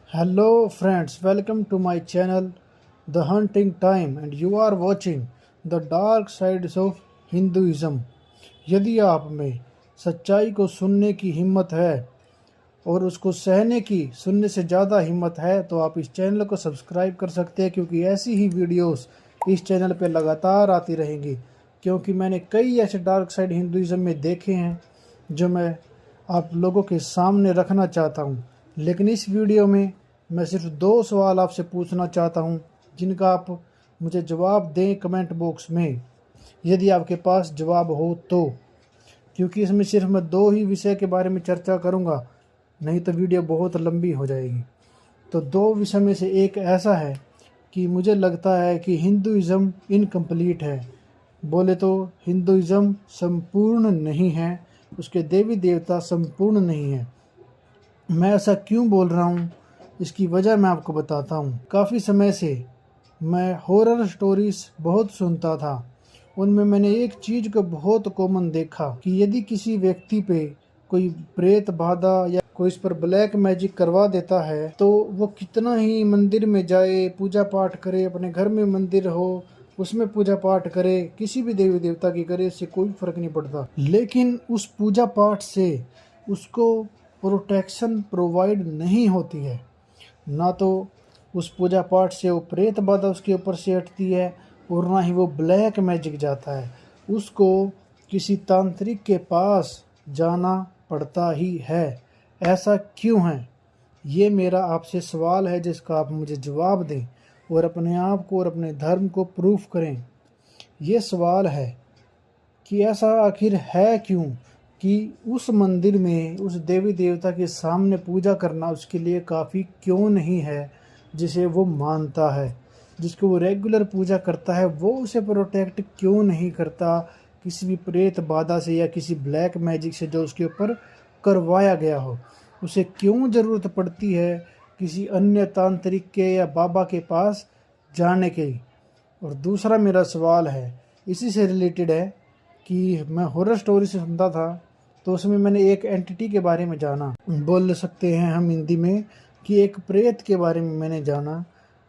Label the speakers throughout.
Speaker 1: Hello friends, welcome to my channel The Hunting Time and you are watching The Dark Sides of Hinduism। यदि आप में सच्चाई को सुनने की हिम्मत है और उसको सहने की सुनने से ज़्यादा हिम्मत है तो आप इस चैनल को सब्सक्राइब कर सकते हैं, क्योंकि ऐसी ही वीडियोस इस चैनल पे लगातार आती रहेंगी। क्योंकि मैंने कई ऐसे डार्क साइड हिंदुइज़्म में देखे हैं जो मैं आप लोगों के सामने रखना चाहता हूँ। लेकिन इस वीडियो में मैं सिर्फ 2 सवाल आपसे पूछना चाहता हूँ, जिनका आप मुझे जवाब दें कमेंट बॉक्स में, यदि आपके पास जवाब हो तो। क्योंकि इसमें सिर्फ मैं 2 ही विषय के बारे में चर्चा करूँगा, नहीं तो वीडियो बहुत लंबी हो जाएगी। तो 2 विषय में से एक ऐसा है कि मुझे लगता है कि हिंदुइज़्म इनकम्प्लीट है। बोले तो हिंदुइज़्म संपूर्ण नहीं है, उसके देवी देवता संपूर्ण नहीं है। मैं ऐसा क्यों बोल रहा हूँ, इसकी वजह मैं आपको बताता हूँ। काफ़ी समय से मैं हॉरर स्टोरीज बहुत सुनता था। उनमें मैंने एक चीज़ को बहुत कॉमन देखा कि यदि किसी व्यक्ति पे कोई प्रेत बाधा या कोई इस पर ब्लैक मैजिक करवा देता है तो वो कितना ही मंदिर में जाए, पूजा पाठ करे, अपने घर में मंदिर हो उसमें पूजा पाठ करे, किसी भी देवी देवता की करे, इससे कोई फर्क नहीं पड़ता। लेकिन उस पूजा पाठ से उसको प्रोटेक्शन प्रोवाइड नहीं होती है। ना तो उस पूजा पाठ से वो प्रेत बाधा उसके ऊपर से हटती है और ना ही वो ब्लैक मैजिक जाता है। उसको किसी तांत्रिक के पास जाना पड़ता ही है। ऐसा क्यों है? ये मेरा आपसे सवाल है जिसका आप मुझे जवाब दें और अपने आप को और अपने धर्म को प्रूफ करें। ये सवाल है कि ऐसा आखिर है क्यों कि उस मंदिर में उस देवी देवता के सामने पूजा करना उसके लिए काफ़ी क्यों नहीं है, जिसे वो मानता है, जिसको वो रेगुलर पूजा करता है, वो उसे प्रोटेक्ट क्यों नहीं करता किसी भी प्रेत बाधा से या किसी ब्लैक मैजिक से जो उसके ऊपर करवाया गया हो। उसे क्यों ज़रूरत पड़ती है किसी अन्य तांत्रिक के या बाबा के पास जाने की। और दूसरा मेरा सवाल है इसी से रिलेटेड है कि मैं हॉरर स्टोरी से सुनता था तो उसमें मैंने एक एंटिटी के बारे में जाना, बोल सकते हैं हम हिंदी में कि एक प्रेत के बारे में मैंने जाना,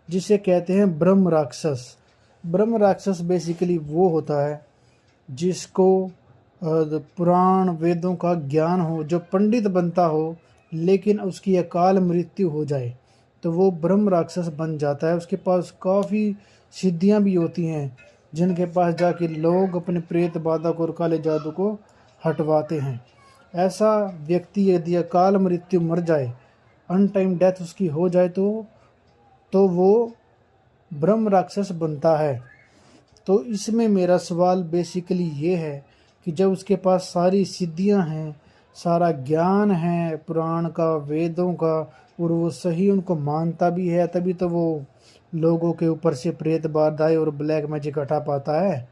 Speaker 1: जिसे कहते हैं ब्रह्म राक्षस। ब्रह्म राक्षस बेसिकली वो होता है जिसको पुराण वेदों का ज्ञान हो, जो पंडित बनता हो लेकिन उसकी अकाल मृत्यु हो जाए तो वो ब्रह्म राक्षस बन जाता है। उसके पास काफ़ी सिद्धियां भी होती हैं जिनके पास जाके लोग अपने प्रेत बाधा को और काले जादू को हटवाते हैं। ऐसा व्यक्ति यदि अकाल मृत्यु मर जाए, अनटाइम डेथ उसकी हो जाए तो वो ब्रह्म राक्षस बनता है। तो इसमें मेरा सवाल बेसिकली ये है कि जब उसके पास सारी सिद्धियां हैं, सारा ज्ञान है पुराण का, वेदों का, और वो सही उनको मानता भी है, तभी तो वो लोगों के ऊपर से प्रेत बाधाएं और ब्लैक मैजिक हटा पाता है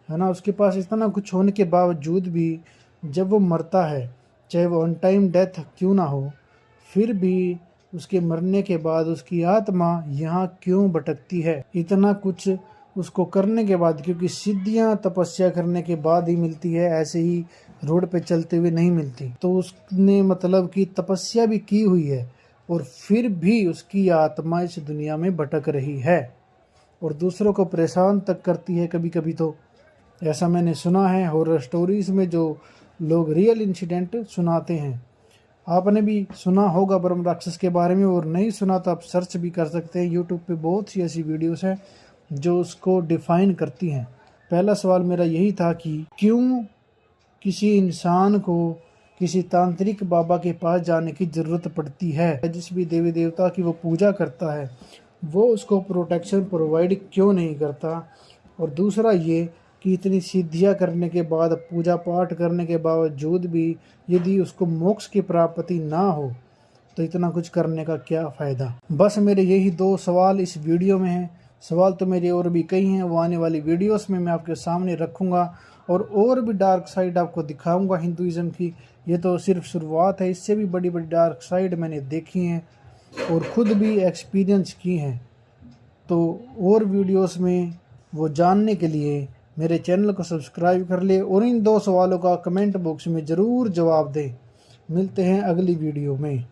Speaker 1: ना। उसके पास इतना कुछ होने के बावजूद भी जब वो मरता है, चाहे वो ऑन टाइम डेथ क्यों ना हो, फिर भी उसके मरने के बाद उसकी आत्मा यहाँ क्यों भटकती है इतना कुछ उसको करने के बाद? क्योंकि सिद्धियां तपस्या करने के बाद ही मिलती है, ऐसे ही रोड पे चलते हुए नहीं मिलती। तो उसने मतलब कि तपस्या भी की हुई है और फिर भी उसकी आत्मा इस दुनिया में भटक रही है और दूसरों को परेशान तक करती है कभी कभी। तो ऐसा मैंने सुना है हॉरर स्टोरीज में, जो लोग रियल इंसिडेंट सुनाते हैं। आपने भी सुना होगा ब्रह्म राक्षस के बारे में, और नहीं सुना तो आप सर्च भी कर सकते हैं। यूट्यूब पे बहुत सी ऐसी वीडियोस हैं जो उसको डिफाइन करती हैं। पहला सवाल मेरा यही था कि क्यों किसी इंसान को किसी तांत्रिक बाबा के पास जाने की ज़रूरत पड़ती है। जिस भी देवी देवता की वो पूजा करता है वो उसको प्रोटेक्शन प्रोवाइड क्यों नहीं करता। और दूसरा ये कि इतनी सिद्धियां करने के बाद, पूजा पाठ करने के बावजूद भी यदि उसको मोक्ष की प्राप्ति ना हो तो इतना कुछ करने का क्या फ़ायदा। बस मेरे यही 2 सवाल इस वीडियो में हैं। सवाल तो मेरे और भी कई हैं, वो आने वाली वीडियोस में मैं आपके सामने रखूँगा और भी डार्क साइड आपको दिखाऊंगा हिंदुइज़्म की। ये तो सिर्फ शुरुआत है, इससे भी बड़ी बड़ी डार्क साइड मैंने देखी हैं और ख़ुद भी एक्सपीरियंस की हैं। तो और वीडियोस में वो जानने के लिए मेरे चैनल को सब्सक्राइब कर ले और इन 2 सवालों का कमेंट बॉक्स में ज़रूर जवाब दें। मिलते हैं अगली वीडियो में।